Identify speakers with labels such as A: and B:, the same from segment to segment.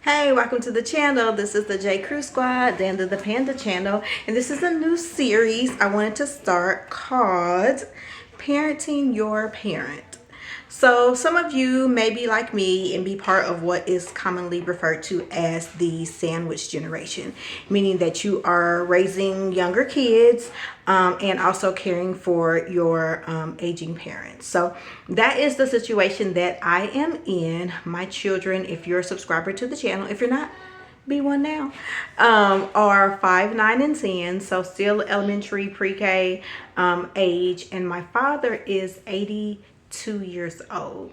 A: Hey, welcome to the channel. This is the J Crew Squad, Danda the Panda channel, and this is a new series I wanted to start called Parenting Your Parent. So some of you may be like me and be part of what is commonly referred to as the sandwich generation, meaning that you are raising younger kids and also caring for your aging parents. So that is the situation that I am in. My children, if you're a subscriber to the channel, if you're not, be one now, are 5, 9, and 10. So still elementary, pre-K age. And my father is 82 years old.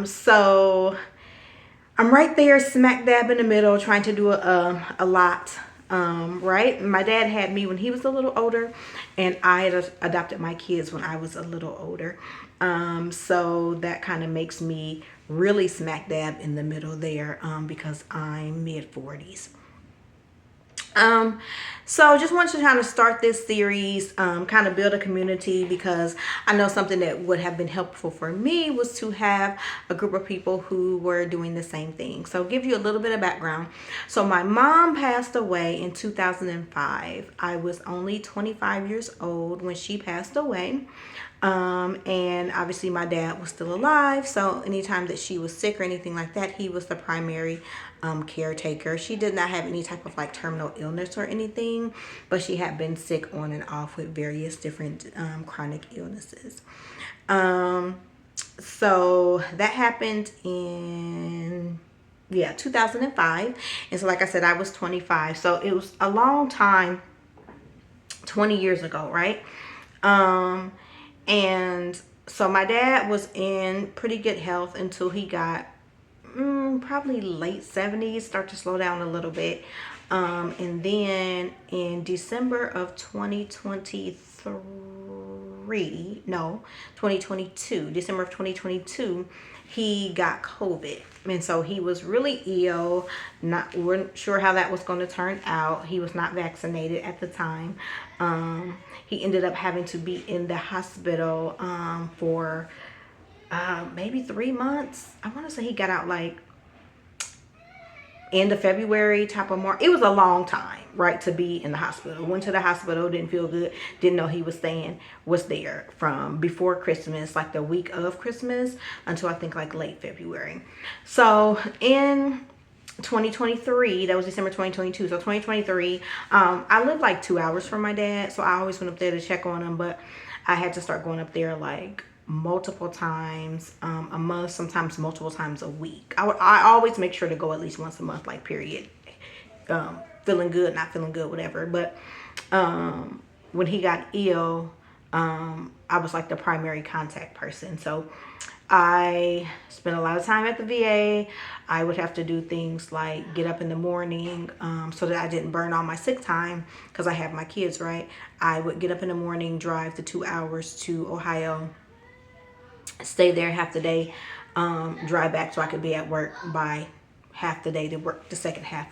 A: So I'm right there smack dab in the middle trying to do a lot. Right? My dad had me when he was a little older, and I had adopted my kids when I was a little older. So that kind of makes me really smack dab in the middle there because I'm mid 40s. So just wanted to kind of start this series, kind of build a community, because I know something that would have been helpful for me was to have a group of people who were doing the same thing. So give you a little bit of background. So my mom passed away in 2005. I was only 25 years old when she passed away. And obviously my dad was still alive, so anytime that she was sick or anything like that, he was the primary caretaker. She did not have any type of like terminal illness or anything, but she had been sick on and off with various different chronic illnesses. So that happened in 2005. And so like I said, I was 25, so it was a long time, 20 years ago, right? And so my dad was in pretty good health until he got probably late 70s, start to slow down a little bit. And then in December of 2022, December of 2022, he got COVID. And so he was really ill. Weren't sure how that was going to turn out. He was not vaccinated at the time. He ended up having to be in the hospital for maybe 3 months. I want to say he got out like end of February, top of March. It was a long time, right, to be in the hospital. Went to the hospital, didn't feel good, didn't know he was there from before Christmas, like the week of Christmas, until I think like late February. So in 2023, that was December 2022. So 2023, I lived like 2 hours from my dad, so I always went up there to check on him, but I had to start going up there like multiple times a month, sometimes multiple times a week. I always make sure to go at least once a month, like period. Feeling good, not feeling good, whatever. But when he got ill, I was like the primary contact person. So I spent a lot of time at the VA. I would have to do things like get up in the morning so that I didn't burn all my sick time because I have my kids, right? I would get up in the morning, drive the 2 hours to Ohio, stay there half the day, drive back so I could be at work by half the day to work the second half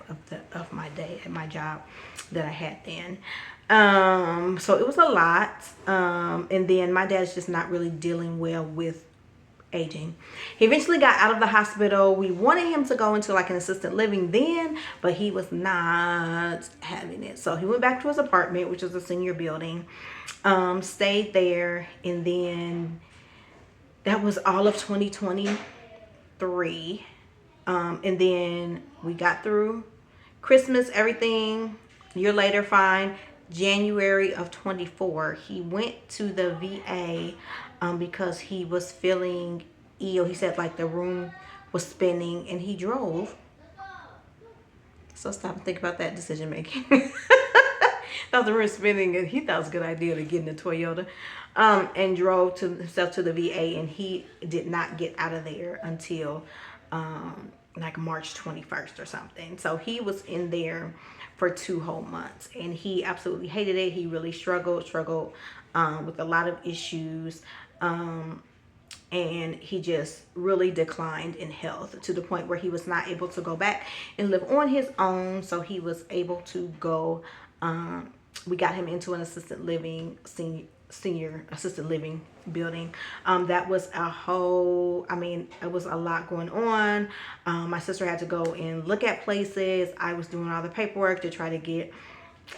A: of my day at my job that I had then. So it was a lot. And then my dad's just not really dealing well with aging. He eventually got out of the hospital. We wanted him to go into like an assisted living then, but he was not having it. So he went back to his apartment, which was a senior building, stayed there, and then that was all of 2023. And then we got through Christmas, everything. A year later, fine. January of 24, he went to the VA because he was feeling ill. He said like the room was spinning, and he drove. So stop and think about that decision making. Thought the room was spinning, and he thought it was a good idea to get in a Toyota, and drove himself to the VA, and he did not get out of there until like March 21st or something. So he was in there for 2 whole months, and he absolutely hated it. He really struggled with a lot of issues, and he just really declined in health to the point where he was not able to go back and live on his own. So he was able to go, we got him into an assisted living senior assisted living building. That was a whole, I mean, it was a lot going on. My sister had to go and look at places. I was doing all the paperwork to try to get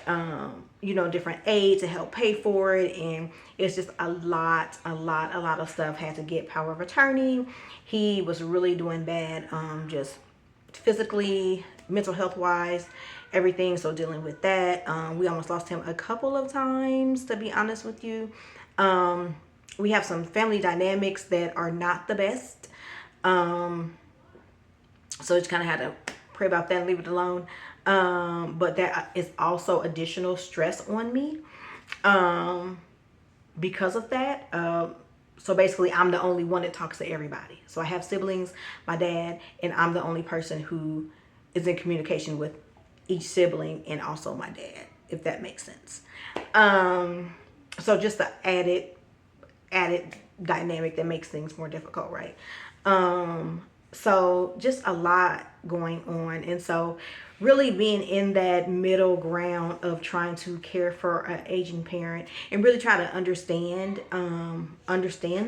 A: different aid to help pay for it, and it's just a lot of stuff. Had to get power of attorney. He was really doing bad, just physically, mental health wise, everything. So dealing with that, we almost lost him a couple of times, to be honest with you. We have some family dynamics that are not the best, so just kind of had to pray about that and leave it alone. But that is also additional stress on me because of that. So basically, I'm the only one that talks to everybody. So I have siblings, my dad, and I'm the only person who is in communication with each sibling and also my dad, if that makes sense. So just the added dynamic that makes things more difficult, right? So just a lot going on. And so really being in that middle ground of trying to care for an aging parent and really try to understand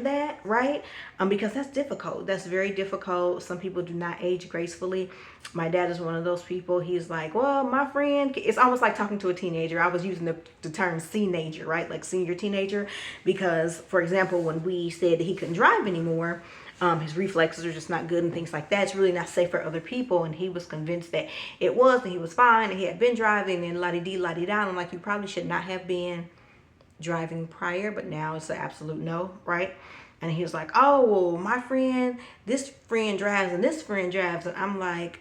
A: that, right? Because that's difficult. That's very difficult. Some people do not age gracefully. My dad is one of those people. He's like, well, my friend, it's almost like talking to a teenager. I was using the term seenager, right? Like senior teenager, because for example, when we said that he couldn't drive anymore, his reflexes are just not good and things like that. It's really not safe for other people. And he was convinced that it was, and he was fine, and he had been driving, and la-di-dee, la-di-da. I'm like, you probably should not have been driving prior, but now it's an absolute no, right? And he was like, oh, well, my friend, this friend drives, and this friend drives. And I'm like,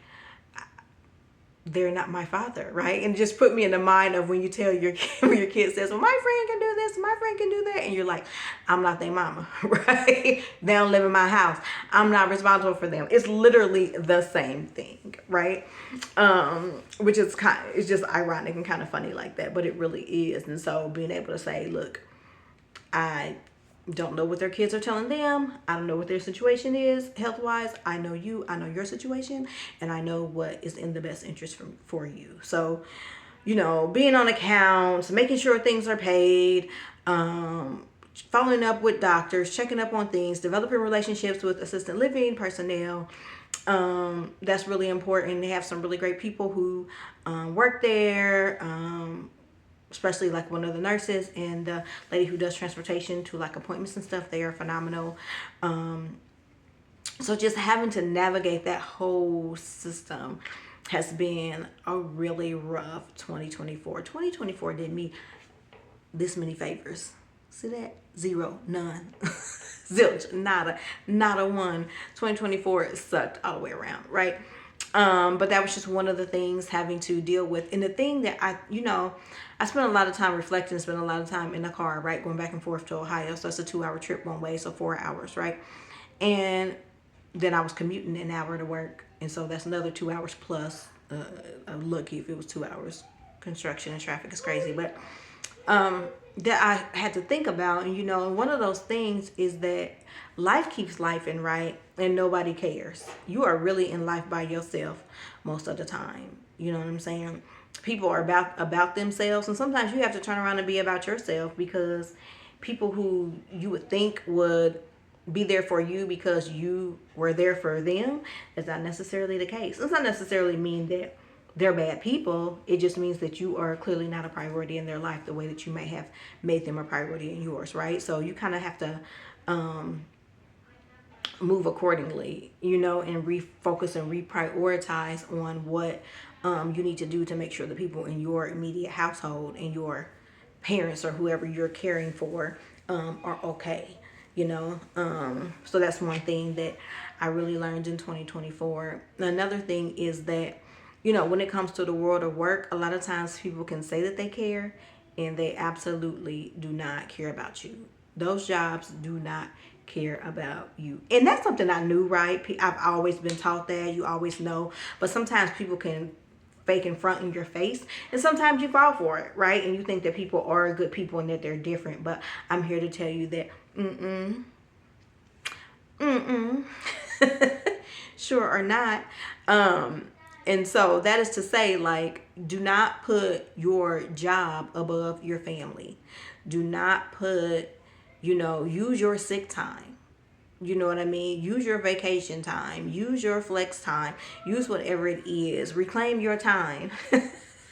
A: they're not my father, right? And just put me in the mind of when you tell your kid, when your kid says, well, my friend can do this, my friend can do that. And you're like, I'm not their mama, right? They don't live in my house. I'm not responsible for them. It's literally the same thing, right? Which is it's just ironic and kind of funny like that, but it really is. And so being able to say, look, I don't know what their kids are telling them. I don't know what their situation is health-wise. I know you, I know your situation, and I know what is in the best interest for you. So, being on accounts, making sure things are paid, following up with doctors, checking up on things, developing relationships with assisted living personnel. That's really important. They have some really great people who work there. Especially like one of the nurses and the lady who does transportation to like appointments and stuff. They are phenomenal. So just having to navigate that whole system has been a really rough 2024. 2024 did me this many favors. See that? Zero, none, zilch, nada, not a one. 2024 sucked all the way around, right? But that was just one of the things having to deal with. And the thing that I spent a lot of time reflecting, spent a lot of time in the car, right? Going back and forth to Ohio. So it's a 2-hour trip one way. So 4 hours, right? And then I was commuting an hour to work. And so that's another 2 hours plus. I'm lucky if it was 2 hours. Construction and traffic is crazy. But, that I had to think about. And, one of those things is that life keeps lifing, right? And nobody cares. You are really in life by yourself most of the time. You know what I'm saying? People are about themselves, and sometimes you have to turn around and be about yourself, because people who you would think would be there for you because you were there for them is not necessarily the case. It does not necessarily mean that they're bad people. It just means that you are clearly not a priority in their life the way that you may have made them a priority in yours, right? So you kind of have to move accordingly, and refocus and reprioritize on what you need to do to make sure the people in your immediate household and your parents or whoever you're caring for are okay, so that's one thing that I really learned in 2024. Another thing is that, when it comes to the world of work, a lot of times people can say that they care and they absolutely do not care about you. Those jobs do not care about you. And that's something I knew, right? I've always been taught that. You always know. But sometimes people can fake in front in your face, and sometimes you fall for it, right? And you think that people are good people and that they're different. But I'm here to tell you that sure or not. And so that is to say, like, do not put your job above your family. Do not put, use your sick time. You know what I mean? Use your vacation time. Use your flex time. Use whatever it is. Reclaim your time.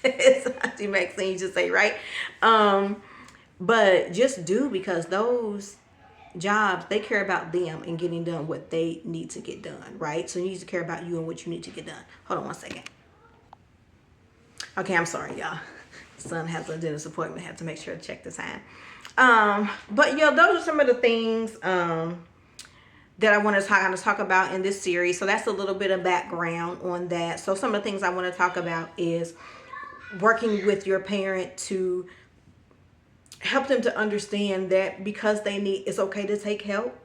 A: It's Auntie Maxine used to say, right? But just do, because those jobs, they care about them and getting done what they need to get done, right? So you need to care about you and what you need to get done. Hold on one second. Okay, I'm sorry, y'all. Son has a dentist appointment. I have to make sure to check the time. But yeah, those are some of the things that I want to kind of talk about in this series. So that's a little bit of background on that. So some of the things I want to talk about is working with your parent to help them to understand that because they need, it's okay to take help.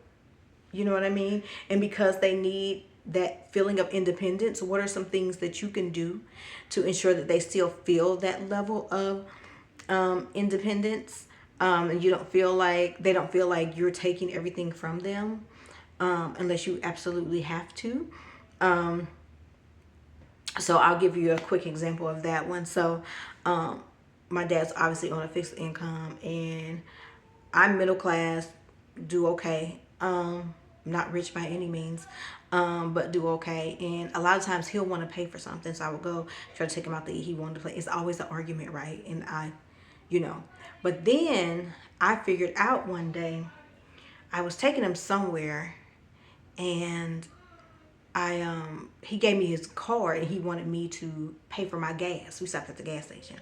A: You know what I mean? And because they need that feeling of independence, what are some things that you can do to ensure that they still feel that level of independence? And you don't feel like, they don't feel like you're taking everything from them, unless you absolutely have to. So I'll give you a quick example of that one. So my dad's obviously on a fixed income, and I'm middle class, do okay. Not rich by any means, but do okay. And a lot of times he'll want to pay for something, so I would go try to take him out to eat. He wanted to play. It's always an argument, right? And but then I figured out one day, I was taking him somewhere, and he gave me his card, and he wanted me to pay for my gas. We stopped at the gas station.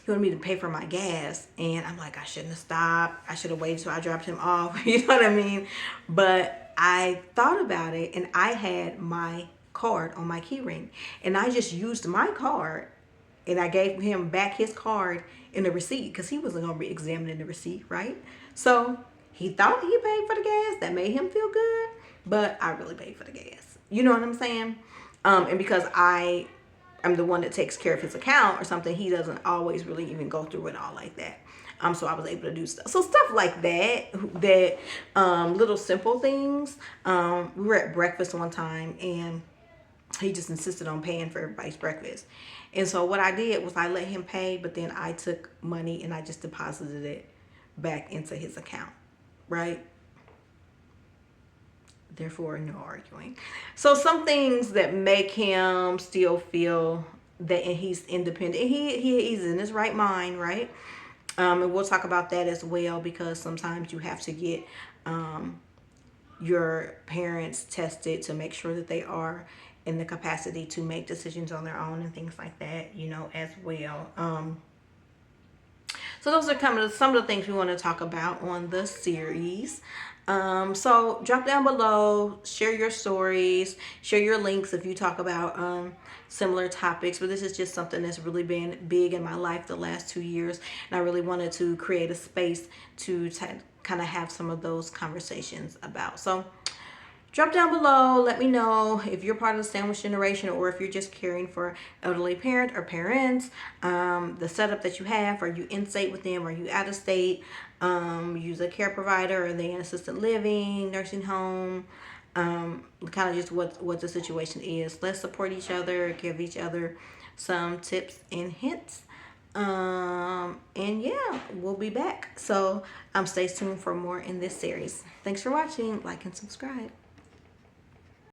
A: He wanted me to pay for my gas, and I'm like, I shouldn't have stopped. I should have waited till I dropped him off. You know what I mean? But I thought about it, and I had my card on my key ring, and I just used my card, and I gave him back his card in the receipt, because he wasn't going to be examining the receipt, right? So he thought he paid for the gas. That made him feel good, but I really paid for the gas. You know what I'm saying? And because I'm the one that takes care of his account or something, he doesn't always really even go through it all like that. So I was able to do stuff. So stuff like that, little simple things. We were at breakfast one time, and he just insisted on paying for everybody's breakfast. And so what I did was I let him pay, but then I took money and I just deposited it back into his account, right? Therefore, no arguing. So some things that make him still feel that he's independent. He's in his right mind, right? And we'll talk about that as well, because sometimes you have to get your parents tested to make sure that they are in the capacity to make decisions on their own and things like that, as well. So those are kind of some of the things we want to talk about on the series. So drop down below, share your stories, share your links if you talk about similar topics. But this is just something that's really been big in my life the last 2 years, and I really wanted to create a space to kind of have some of those conversations about. So drop down below, let me know if you're part of the sandwich generation, or if you're just caring for elderly parent or parents, the setup that you have. Are you in state with them? Are you out of state? Use a care provider? Are they in assisted living, nursing home? Kind of just what the situation is. Let's support each other, give each other some tips and hints. And yeah, we'll be back. So stay tuned for more in this series. Thanks for watching. Like and subscribe.